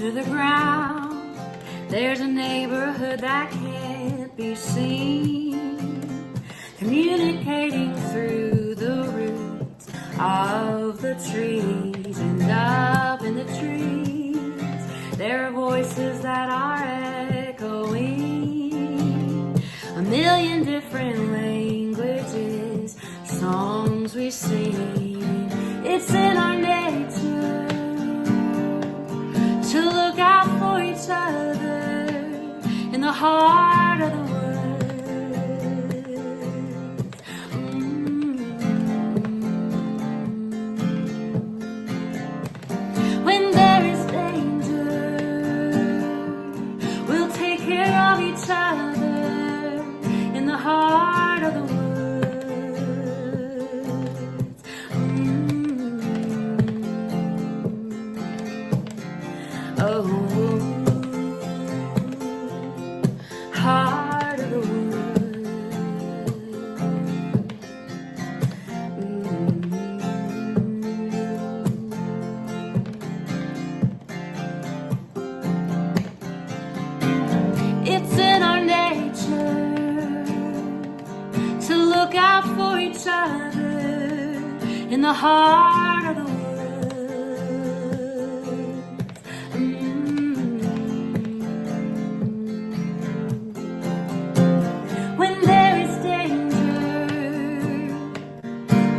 to the ground. There's a neighborhood that can't be seen, communicating through the roots of the trees. And up in the trees, there are voices that are echoing a million different languages, songs we sing. It's in our nature to look out for each other in the heart of the woods. When there is danger, we'll take care of each other in the heart of the woods. Oh, heart of the woods. It's in our nature to look out for each other in the heart of the woods. When there is danger,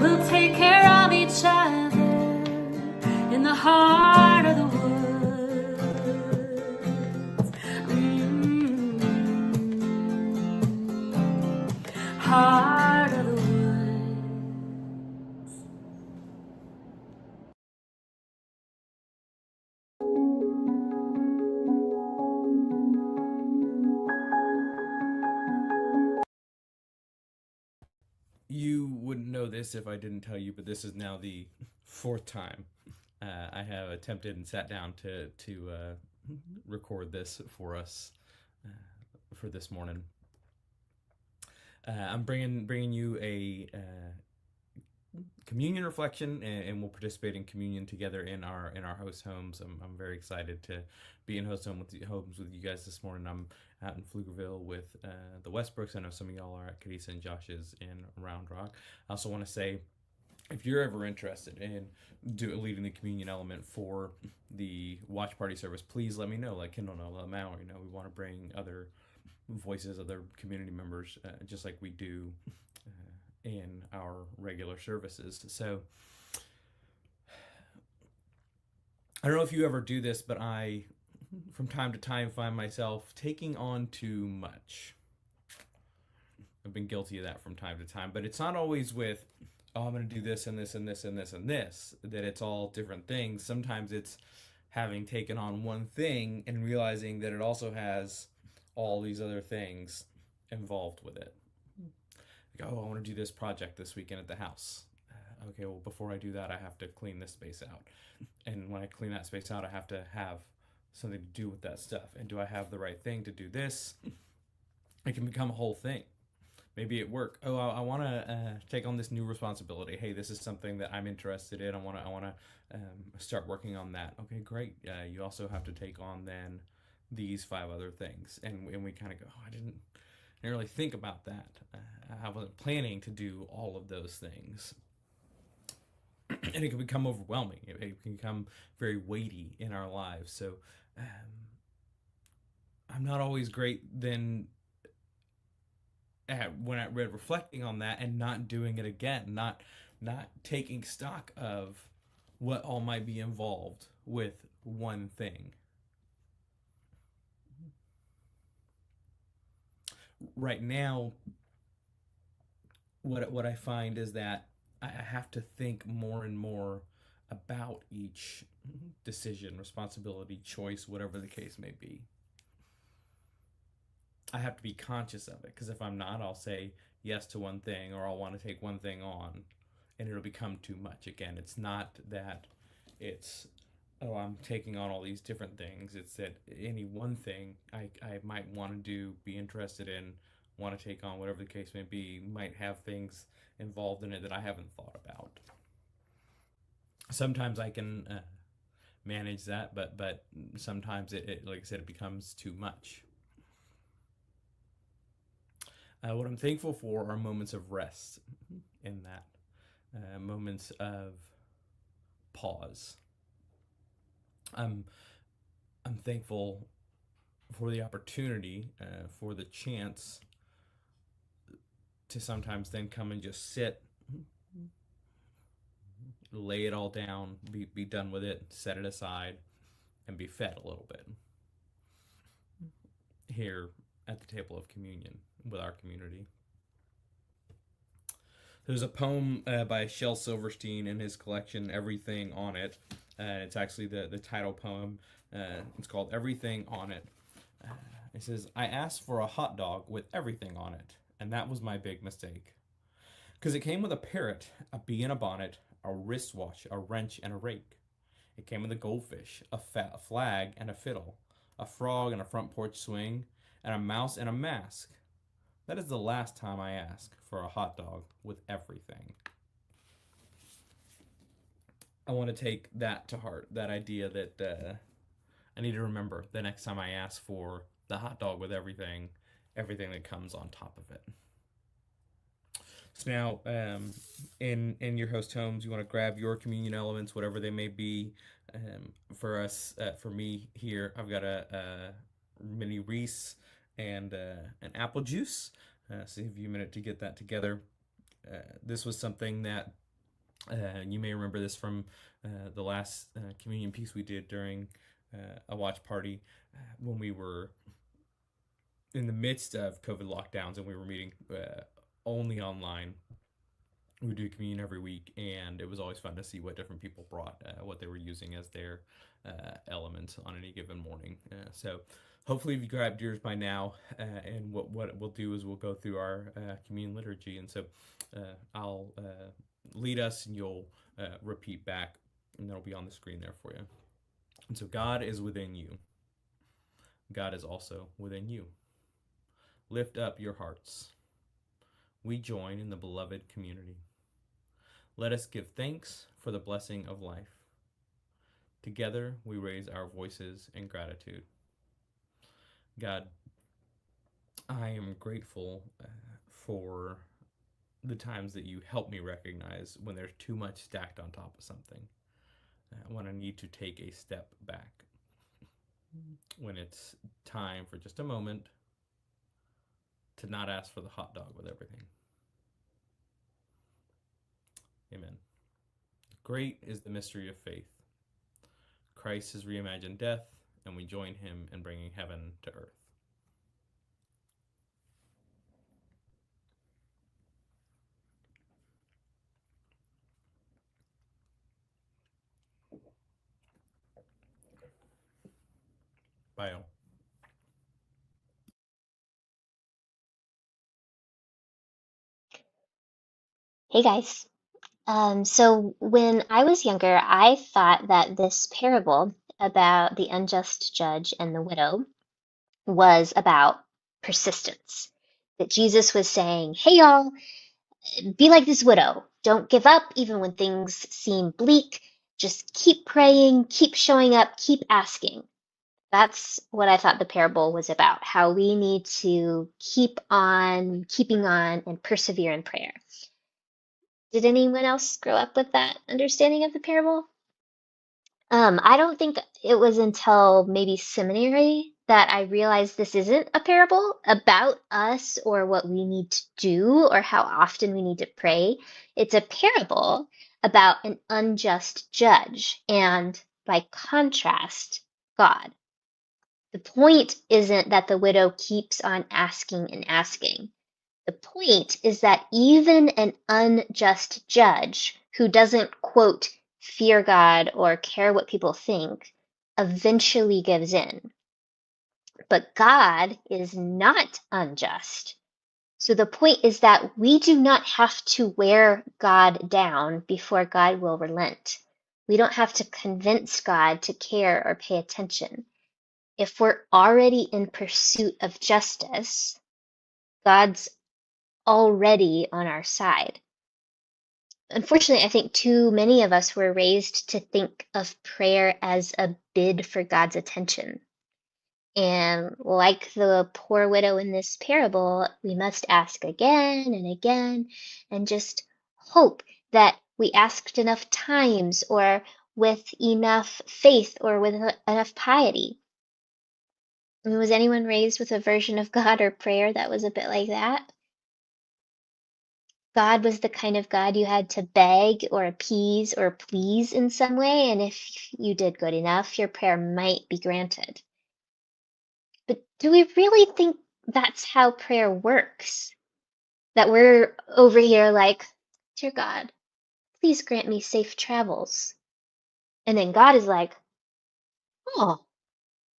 we'll take care of each other in the heart of the woods. Heart of the woods. You wouldn't know this if I didn't tell you, but this is now the fourth time I have attempted and sat down to record this for us for this morning. I'm bringing you a communion reflection, and we'll participate in communion together in our host homes. I'm very excited to be in homes with you guys this morning. I'm out in Pflugerville with the Westbrooks. I know some of y'all are at Cadisa and Josh's in Round Rock. I also want to say, if you're ever interested in leading the communion element for the watch party service, please let me know. Like Kendall know, let Mallory know. We want to bring other voices, other community members, just like we do in our regular services. So I don't know if you ever do this, but I, from time to time, find myself taking on too much. I've been guilty of that from time to time, but it's not always with, oh, I'm going to do this and this and this and this and this, that it's all different things. Sometimes it's having taken on one thing and realizing that it also has all these other things involved with it. Like, oh, I want to do this project this weekend at the house. Okay, well, before I do that, I have to clean this space out. And when I clean that space out, I have to have something to do with that stuff. And do I have the right thing to do this? It can become a whole thing. Maybe at work, oh, I want to take on this new responsibility. Hey, this is something that I'm interested in. I want to start working on that. Okay, great. You also have to take on then these 5 other things, and we kind of go, oh, I didn't really think about that. I wasn't planning to do all of those things. And it can become overwhelming. It can become very weighty in our lives. So I'm not always great then when I read reflecting on that and not doing it again, not taking stock of what all might be involved with one thing. Right now, what I find is that I have to think more and more about each decision, responsibility, choice, whatever the case may be. I have to be conscious of it, because if I'm not, I'll say yes to one thing, or I'll want to take one thing on, and it'll become too much. Again, it's not that it's, oh, I'm taking on all these different things. It's that any one thing I might want to do, be interested in, want to take on, whatever the case may be, might have things involved in it that I haven't thought about. Sometimes I can manage that, but sometimes it like I said, it becomes too much. What I'm thankful for are moments of rest in that, moments of pause. I'm I'm thankful for the opportunity, for the chance to sometimes then come and just sit, lay it all down, be done with it, set it aside, and be fed a little bit here at the table of communion with our community. There's a poem by Shel Silverstein in his collection, Everything on It. It's actually the title poem. It's called Everything on It. It says, I asked for a hot dog with everything on it, and that was my big mistake. Because it came with a parrot, a bee in a bonnet, a wristwatch, a wrench, and a rake. It came with a goldfish, a flag, and a fiddle, a frog and a front porch swing, and a mouse and a mask. That is the last time I ask for a hot dog with everything. I want to take that to heart, that idea that I need to remember the next time I ask for the hot dog with everything that comes on top of it. So now, in your host homes, you want to grab your communion elements, whatever they may be. For us, for me here, I've got a mini Reese and an apple juice. So give you a minute to get that together. This was something that you may remember this from the last communion piece we did during a watch party when we were in the midst of COVID lockdowns and we were meeting only online. We would do communion every week, and it was always fun to see what different people brought, what they were using as their elements on any given morning. So hopefully you've grabbed yours by now, and what we'll do is we'll go through our communion liturgy. And so I'll lead us, and you'll repeat back, and that'll be on the screen there for you. And so God is within you. God is also within you. Lift up your hearts. We join in the beloved community. Let us give thanks for the blessing of life. Together we raise our voices in gratitude. God, I am grateful for the times that you help me recognize when there's too much stacked on top of something, when I need to take a step back, when it's time for just a moment to not ask for the hot dog with everything. Amen. Great is the mystery of faith. Christ has reimagined death, and we join him in bringing heaven to earth. Bio. Hey guys. So when I was younger, I thought that this parable about the unjust judge and the widow was about persistence. That Jesus was saying, hey y'all, be like this widow. Don't give up even when things seem bleak. Just keep praying, keep showing up, keep asking. That's what I thought the parable was about, how we need to keep on keeping on and persevere in prayer. Did anyone else grow up with that understanding of the parable? I don't think it was until maybe seminary that I realized this isn't a parable about us or what we need to do or how often we need to pray. It's a parable about an unjust judge and, by contrast, God. The point isn't that the widow keeps on asking and asking. The point is that even an unjust judge who doesn't, quote, fear God or care what people think, eventually gives in. But God is not unjust. So the point is that we do not have to wear God down before God will relent. We don't have to convince God to care or pay attention. If we're already in pursuit of justice, God's already on our side. unfortunately, I think too many of us were raised to think of prayer as a bid for God's attention. And like the poor widow in this parable, we must ask again and again and just hope that we asked enough times or with enough faith or with enough piety. I mean, was anyone raised with a version of God or prayer that was a bit like that? God was the kind of God you had to beg or appease or please in some way, and if you did good enough, your prayer might be granted. But do we really think that's how prayer works? That we're over here like, dear God, please grant me safe travels. And then God is like, oh,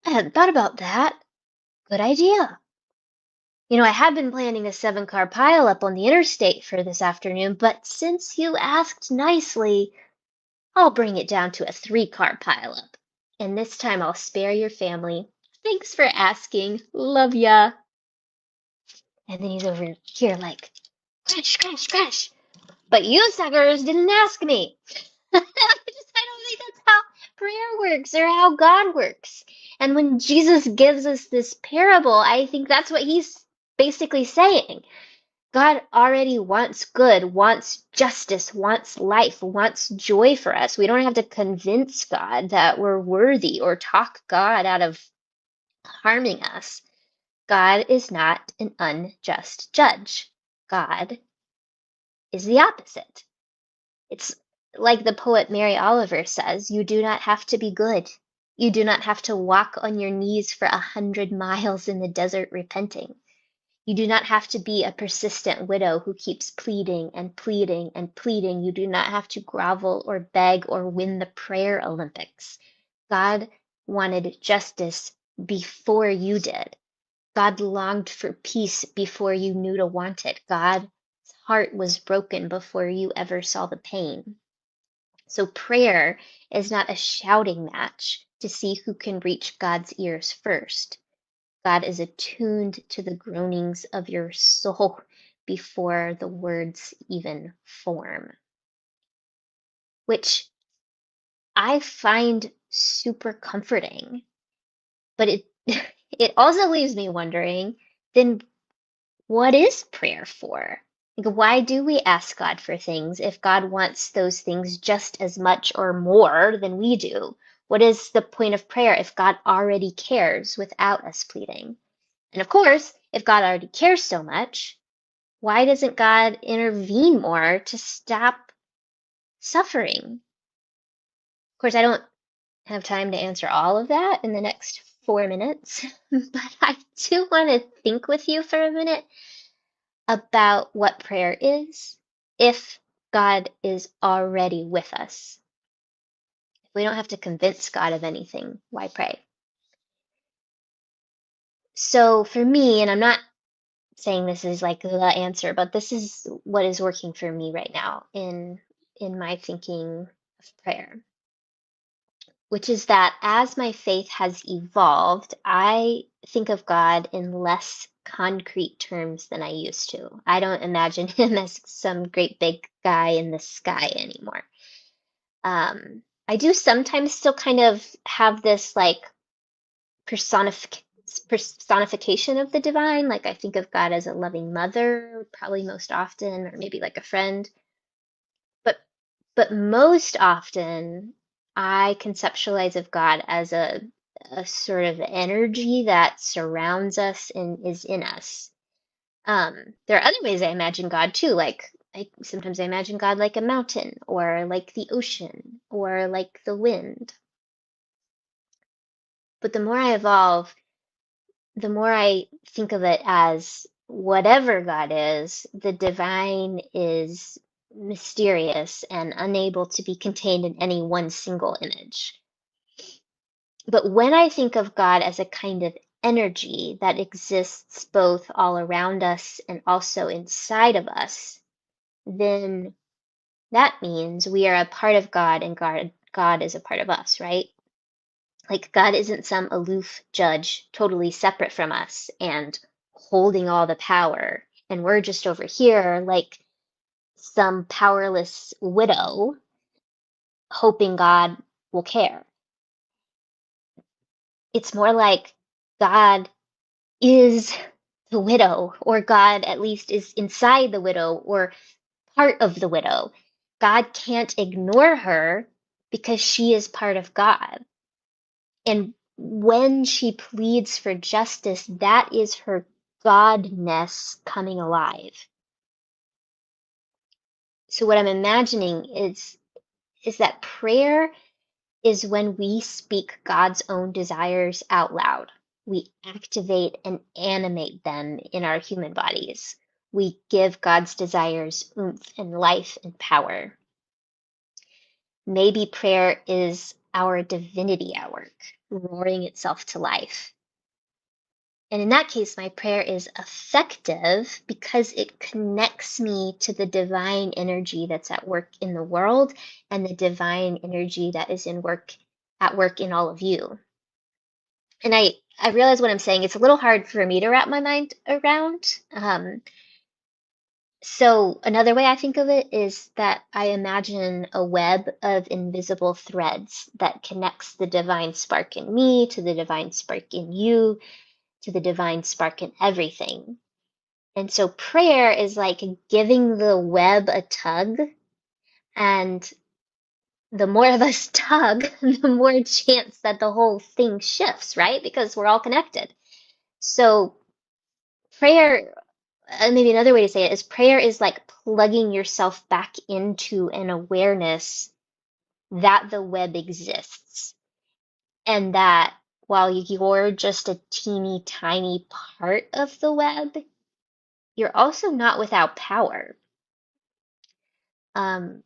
I hadn't thought about that. Good idea. You know, I had been planning a 7-car pileup on the interstate for this afternoon, but since you asked nicely, I'll bring it down to a 3-car pileup. And this time I'll spare your family. Thanks for asking. Love ya. And then he's over here like, crash, crash, crash. But you suckers didn't ask me. I don't think that's how prayer works or how God works. And when Jesus gives us this parable, I think that's what he's basically saying. God already wants good, wants justice, wants life, wants joy for us. We don't have to convince God that we're worthy or talk God out of harming us. God is not an unjust judge. God is the opposite. It's like the poet Mary Oliver says, you do not have to be good. You do not have to walk on your knees for 100 miles in the desert repenting. You do not have to be a persistent widow who keeps pleading and pleading and pleading. You do not have to grovel or beg or win the prayer Olympics. God wanted justice before you did. God longed for peace before you knew to want it. God's heart was broken before you ever saw the pain. So prayer is not a shouting match to see who can reach God's ears first. God is attuned to the groanings of your soul before the words even form, which I find super comforting. But it it also leaves me wondering, then what is prayer for? Like, why do we ask God for things if God wants those things just as much or more than we do? What is the point of prayer if God already cares without us pleading? And of course, if God already cares so much, why doesn't God intervene more to stop suffering? Of course, I don't have time to answer all of that in the next 4 minutes, but I do want to think with you for a minute about what prayer is if God is already with us. If we don't have to convince God of anything, why pray? So for me, and I'm not saying this is like the answer, but this is what is working for me right now in my thinking of prayer, which is that as my faith has evolved, I think of God in less concrete terms than I used to. I don't imagine him as some great big guy in the sky anymore. I do sometimes still kind of have this like personification of the divine. Like I think of God as a loving mother, probably most often, or maybe like a friend. But but most often, I conceptualize of God as a sort of energy that surrounds us and is in us. There are other ways I imagine God too, like sometimes I imagine God like a mountain, or like the ocean, or like the wind. But the more I evolve, the more I think of it as whatever God is, the divine is mysterious and unable to be contained in any one single image. But when I think of God as a kind of energy that exists both all around us and also inside of us, then that means we are a part of God and God is a part of us, right? Like God isn't some aloof judge totally separate from us and holding all the power. And we're just over here, like some powerless widow hoping God will care. It's more like God is the widow, or God at least is inside the widow, or part of the widow. God can't ignore her because she is part of God. And when she pleads for justice, that is her godness coming alive. So what I'm imagining is that prayer is when we speak God's own desires out loud. We activate and animate them in our human bodies. We give God's desires oomph and life and power. Maybe prayer is our divinity at work, roaring itself to life. And in that case, my prayer is effective because it connects me to the divine energy that's at work in the world and the divine energy that is at work in all of you. And I realize what I'm saying. It's a little hard for me to wrap my mind around. So another way I think of it is that I imagine a web of invisible threads that connects the divine spark in me to the divine spark in you to the divine spark in everything. And so prayer is like giving the web a tug, and the more of us tug, the more chance that the whole thing shifts, right? Because we're all connected. So prayer, maybe another way to say it is prayer is like plugging yourself back into an awareness that the web exists, and that while you're just a teeny tiny part of the web, you're also not without power. Um,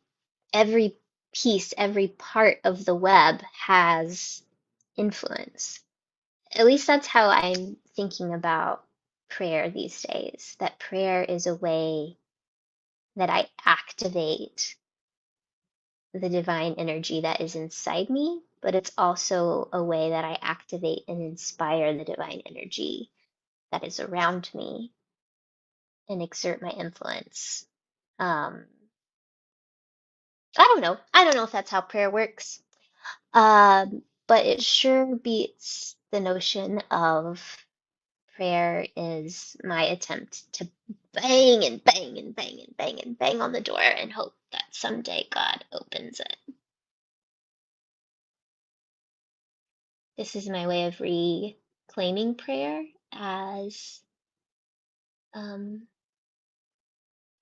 every piece, every part of the web has influence. At least that's how I'm thinking about prayer these days, that prayer is a way that I activate the divine energy that is inside me, but it's also a way that I activate and inspire the divine energy that is around me and exert my influence. Um, I don't know. I don't know if that's how prayer works. But it sure beats the notion of prayer is my attempt to bang and bang and bang and bang and bang on the door and hope that someday God opens it. This is my way of reclaiming prayer as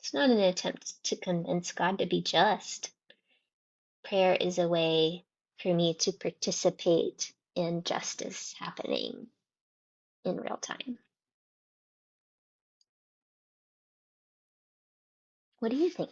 it's not an attempt to convince God to be just. Prayer is a way for me to participate in justice happening in real time. What do you think?